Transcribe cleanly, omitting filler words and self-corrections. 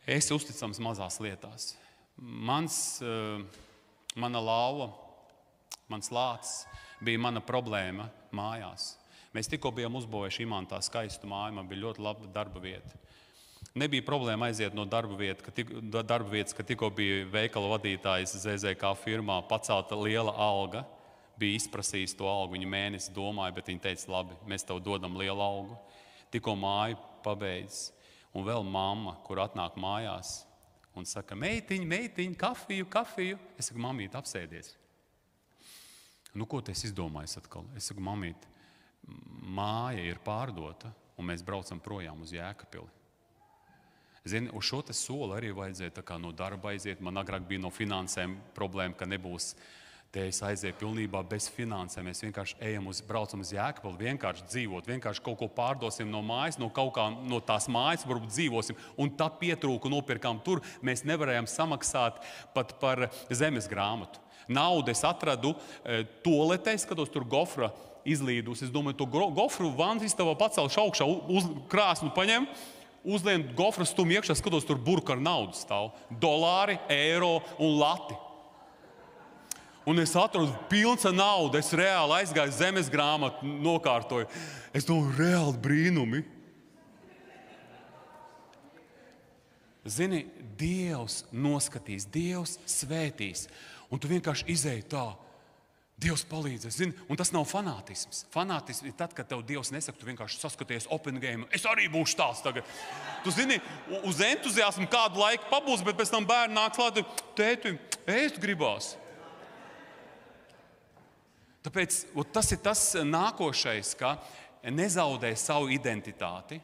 Es uzticams mazās lietās. Mana lauva, mans lācis bija mana problēma mājās. Mēs tikko bijām uzbūvējuši Imantā skaistu māju, man bija ļoti laba darba vieta. Nebija problēma aiziet no darba vietas, ka tikko bija veikala vadītājs ZZK firmā, pacelta liela alga, bija izprasījis to algu, viņa mēnesi domāja, bet viņa teica, labi, mēs tev dodam lielu algu. Tikko māju pabeidz, un vēl mamma, kur atnāk mājās un saka, meitiņ, kafiju. Es saku, mamīt, apsēdies. Ko tu esi izdomājis atkal? Es saku, mamīt, māja ir pārdota, un mēs braucam projām uz Jēkabpili. Zini, uz šo te soli arī vajadzēja tā kā no darba aiziet. Man agrāk bija no finansēm problēma, ka nebūs te es aizēju pilnībā bez finansēm. Mēs vienkārši braucam uz Jēkabpili, vienkārši dzīvot, vienkārši kaut ko pārdosim no mājas, no tās mājas varbūt dzīvosim. Un tā pietrūka nopirkām tur. Mēs nevarējām samaksāt pat par zemes grāmatu. Naudu es atradu toaletē, skatos tur gofra izlīdus. Es domāju, to gofru vannas istabā pacelšu augšā, krāsnu paņem, uzlien gofra stum iekšā, skatos tur burka ar naudu stāv. Dolāri, eiro un lati. Un es atradu pilns ar naudu, es reāli aizgāju zemes grāmatu, nokārtoju. Es domāju, reāli brīnumi. Zini, Dievs noskatīs, Dievs svētīs. Un tu vienkārši izēji tā. Dievs palīdzēs, zini, un tas nav fanātisms. Fanātisms ir tad, kad tev Dievs nesaka, tu vienkārši saskaties open game. Es arī būšu tās tagad. Tu zini, uz entuziasmu kādu laiku pabūs, bet pēc tam bērni nāk klāt, tēti, ēst gribās. Tāpēc tas ir tas nākošais, ka nezaudē savu identitāti.